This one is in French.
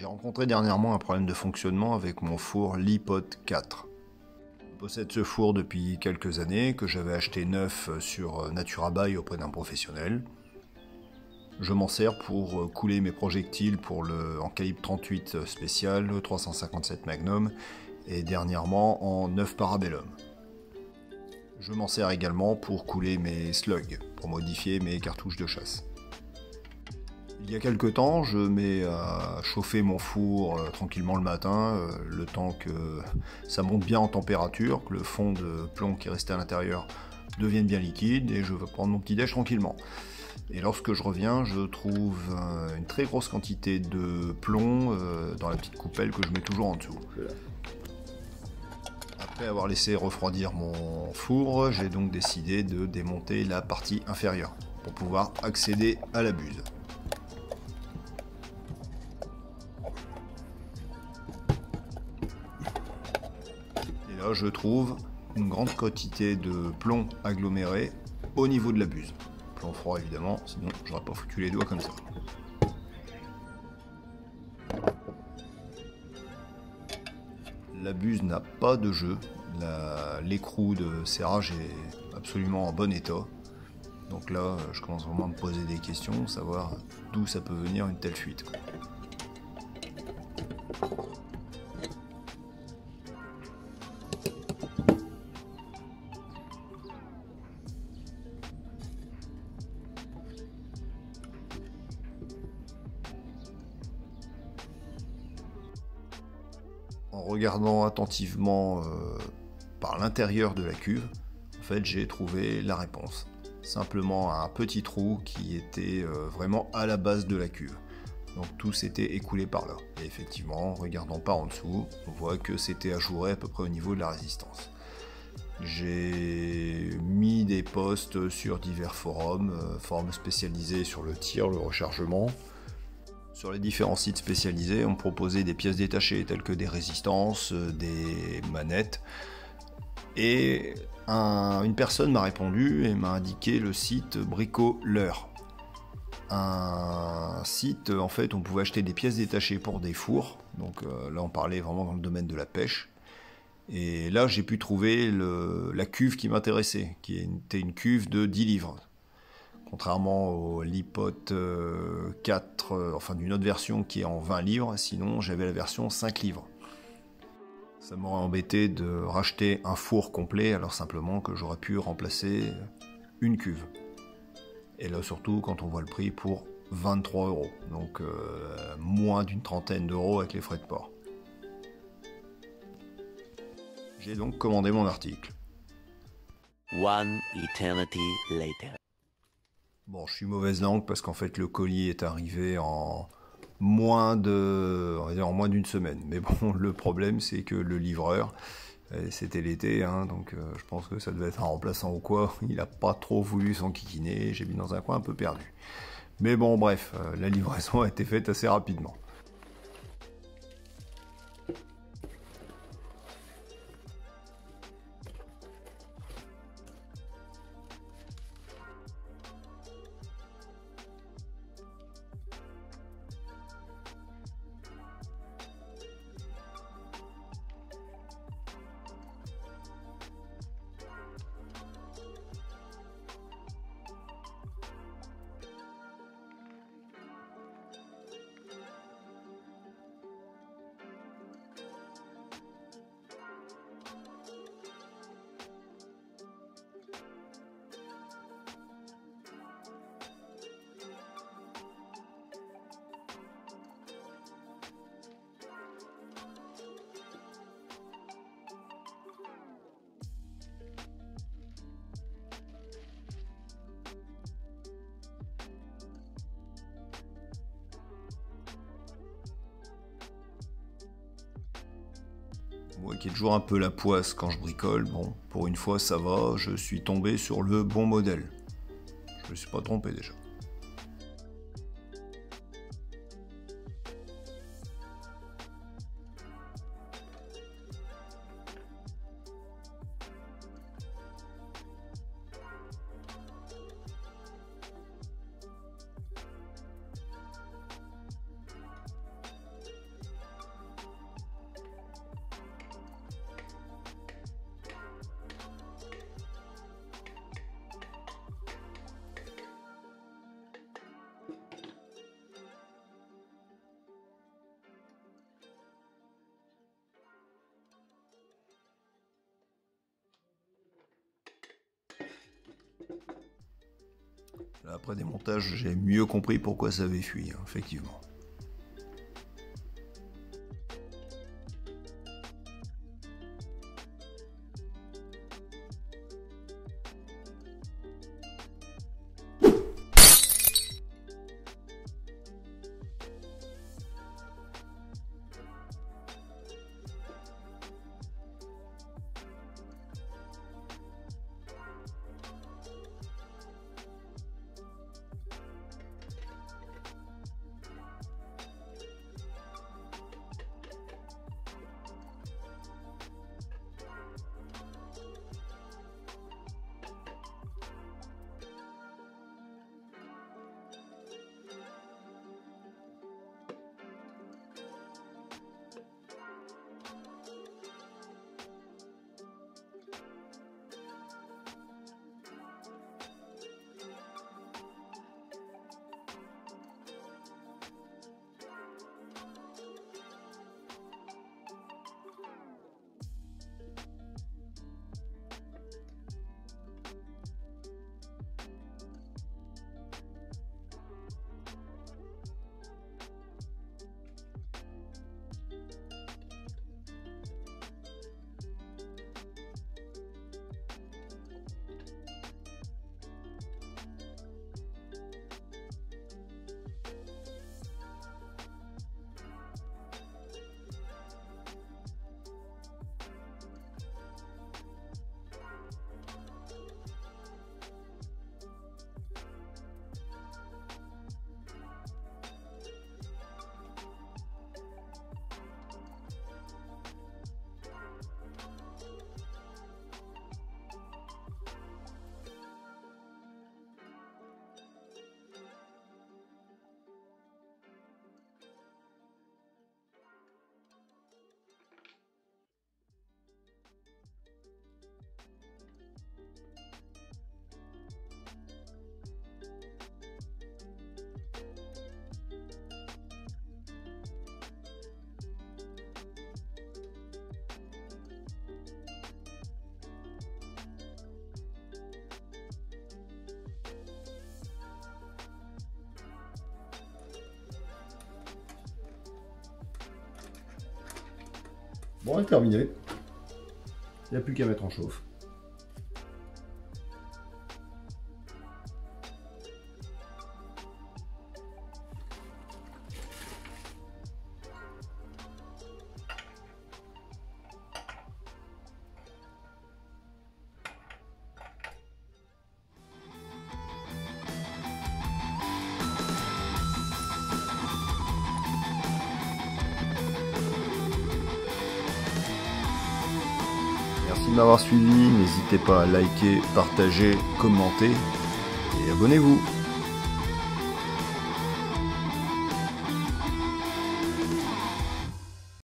J'ai rencontré dernièrement un problème de fonctionnement avec mon four Lipot 4. Je possède ce four depuis quelques années, que j'avais acheté neuf sur Naturabuy auprès d'un professionnel. Je m'en sers pour couler mes projectiles en calibre 38 spécial, 357 Magnum et dernièrement en 9 Parabellum. Je m'en sers également pour couler mes slugs, pour modifier mes cartouches de chasse. Il y a quelque temps, je mets à chauffer mon four tranquillement le matin, le temps que ça monte bien en température, que le fond de plomb qui est resté à l'intérieur devienne bien liquide, et je vais prendre mon petit déj tranquillement. Et lorsque je reviens, je trouve une très grosse quantité de plomb dans la petite coupelle que je mets toujours en dessous. Après avoir laissé refroidir mon four, j'ai donc décidé de démonter la partie inférieure pour pouvoir accéder à la buse. Et là, je trouve une grande quantité de plomb aggloméré au niveau de la buse. Plomb froid évidemment, sinon j'aurais pas foutu les doigts comme ça. La buse n'a pas de jeu, l'écrou de serrage est absolument en bon état. Donc là, je commence vraiment à me poser des questions, savoir d'où ça peut venir une telle fuite. En regardant attentivement par l'intérieur de la cuve, en fait, j'ai trouvé la réponse. Simplement un petit trou qui était vraiment à la base de la cuve. Donc tout s'était écoulé par là. Et effectivement, en regardant par en dessous, on voit que c'était ajouré à peu près au niveau de la résistance. J'ai mis des posts sur divers forums, forums spécialisés sur le tir, le rechargement. Sur les différents sites spécialisés, on me proposait des pièces détachées telles que des résistances, des manettes. Et une personne m'a répondu et m'a indiqué le site Bricoleur. Un site, en fait, on pouvait acheter des pièces détachées pour des fours. Donc là, on parlait vraiment dans le domaine de la pêche. Et là, j'ai pu trouver la cuve qui m'intéressait, qui était une cuve de 10 livres. Contrairement au Lipot 4, enfin d'une autre version qui est en 20 livres, sinon j'avais la version 5 livres. Ça m'aurait embêté de racheter un four complet, alors simplement que j'aurais pu remplacer une cuve. Et là surtout quand on voit le prix pour 23 €, donc moins d'une trentaine d'euros avec les frais de port. J'ai donc commandé mon article. One eternity later. Bon, je suis mauvaise langue parce qu'en fait le colis est arrivé en moins d'une semaine. Mais bon, le problème c'est que le livreur, c'était l'été, hein, donc je pense que ça devait être un remplaçant ou quoi. Il n'a pas trop voulu s'enquiquiner, j'ai mis dans un coin un peu perdu. Mais bon, bref, la livraison a été faite assez rapidement. Moi qui ai toujours un peu la poisse quand je bricole, bon, pour une fois ça va, je suis tombé sur le bon modèle. Je me suis pas trompé déjà. Là, après démontage, j'ai mieux compris pourquoi ça avait fui, hein, effectivement. Bon, elle est terminée. Il n'y a plus qu'à mettre en chauffe. Merci de m'avoir suivi, n'hésitez pas à liker, partager, commenter et abonnez-vous.